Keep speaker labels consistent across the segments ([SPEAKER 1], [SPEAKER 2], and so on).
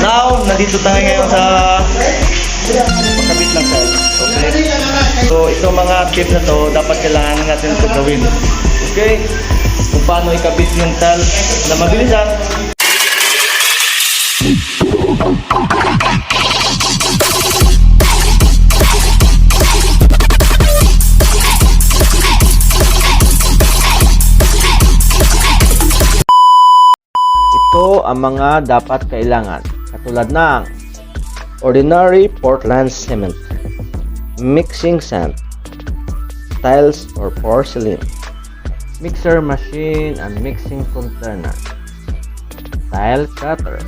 [SPEAKER 1] Now, nandito tayo ngayon sa pagkabit ng tile. Okay? So, itong mga tips na to, dapat kailangan natin ito gawin. Okay? Kung paano ikabit yung tile na mabilisan.
[SPEAKER 2] Ito ang mga dapat kailangan, katulad ng ordinary Portland cement, mixing sand, tiles or porcelain, mixer machine and mixing container, tile cutter,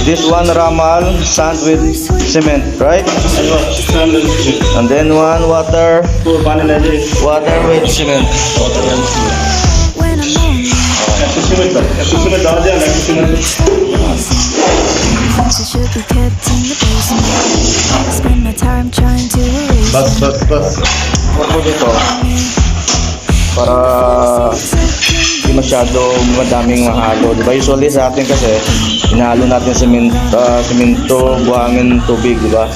[SPEAKER 1] This one ramal sand with cement, right? And then one water with cement.
[SPEAKER 3] Should be kept in the basement. Spend my time trying to erase
[SPEAKER 1] Purpose ito para hindi masyado madaming mahalo. Diba usually sa atin kasi hinahalo natin semento, buhangin, tubig, diba?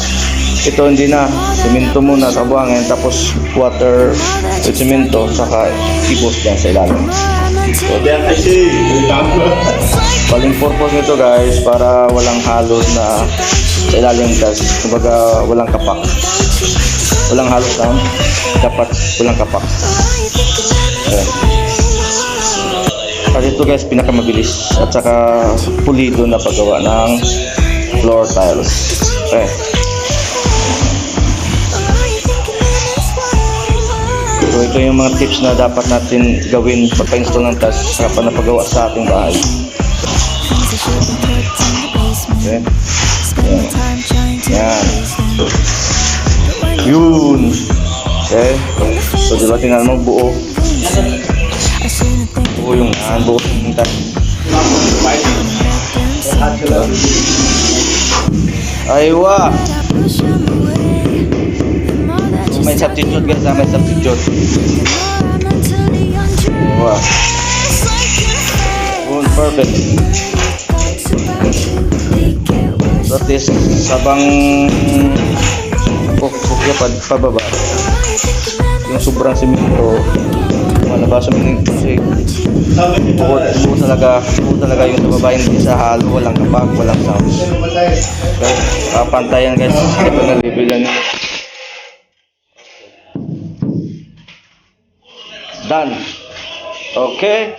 [SPEAKER 1] Ito hindi na, semento muna sa buhangin, tapos water with semento, saka ibos dyan sa ilalim. So, paling purpose nito guys, para walang halo na sa ilalim, tas kumbaga walang kapak, walang halo sound, dapat walang kapak. Ayan. Kasi ito guys, pinakamabilis at saka pulido na paggawa ng floor tiles. Okay. So ito yung mga tips na dapat natin gawin pagpa-install ng tiles sa napagawa sa ating bahay. Okay. Yan. Yun. Okay. So diba tingnan mo buo. Buo yung buo yung tiles. Aywa. May substitute guys, may substitute. Aywa. Good, perfect. So this sabang kukya pababa yung sobrang simento malabas yung kasi buo talaga yung sa baba, hindi sa halo, walang kapak, walang sounds. Okay, pantayan guys, ito na level yan. Done. Okay.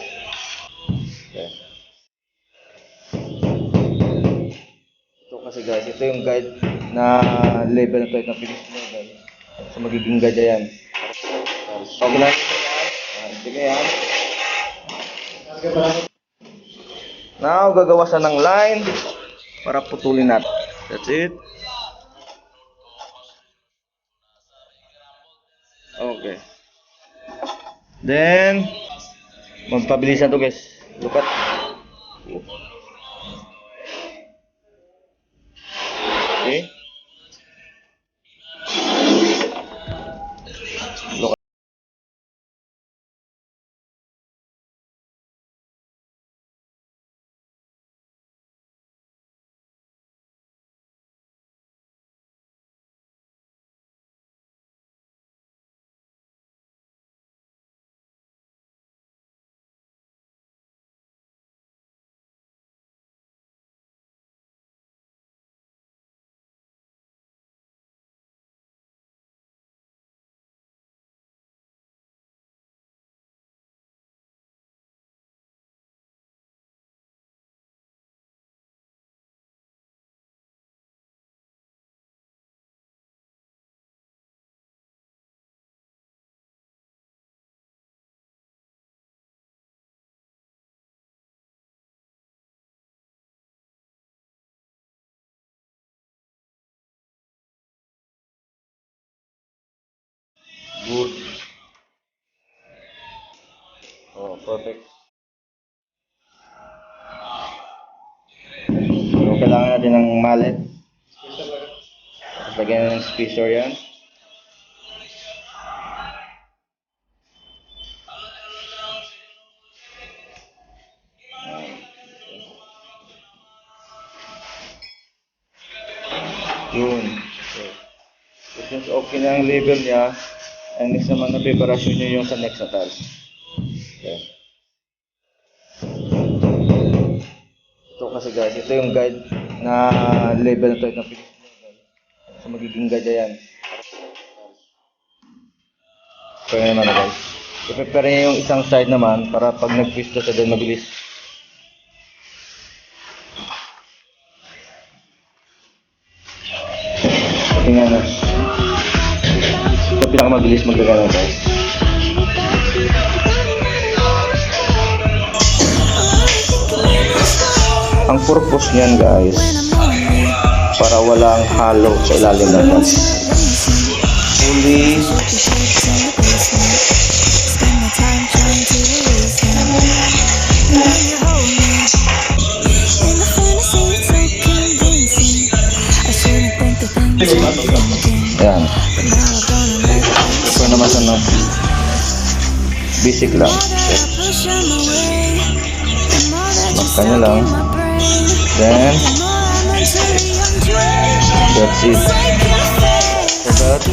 [SPEAKER 1] Ito kasi guys, ito yung guide na level na ito, itong finish level. So magiging guide yan. Okay lang. Sige yan. Now, gagawa siya ng line para putulin natin. That's it. Okay. Then, magpabilisan to guys. Look at. Okay. Look at. Good. Perfect. So, kailangan natin ng mallet. Lagyan ng spacer yan. Yun. So, since okay na ang label niya, ang next naman na preparasyon nyo yung sa next na tiles. Okay. Ito kasi guys, ito yung guide na label na ito, itong finish level. So magiging guide na yan. So yun naman guys. I-prepare niya yung isang side naman para pag nag-twist siya doon mabilis. Tingnan na. Ito pinakamabilis magkagano guys. Ang purpose niyan guys, para walang halo sa ilalim ng tiles. Fully
[SPEAKER 3] Spend my time trying to erase them. When you hold me in the fantasy, it's so convincing. I shouldn't think the things I'm thinking,
[SPEAKER 1] Ayan.
[SPEAKER 3] but now I've gone and let them.
[SPEAKER 1] Ito naman sa no. Basic lang.
[SPEAKER 3] More that I push 'em away, the more that you're
[SPEAKER 1] Makan niya
[SPEAKER 3] stuck
[SPEAKER 1] lang.
[SPEAKER 3] in my brain,
[SPEAKER 1] Then,
[SPEAKER 3] the more I'm mentally undressed.
[SPEAKER 1] that's it.
[SPEAKER 3] It's like a phase.
[SPEAKER 1] So that,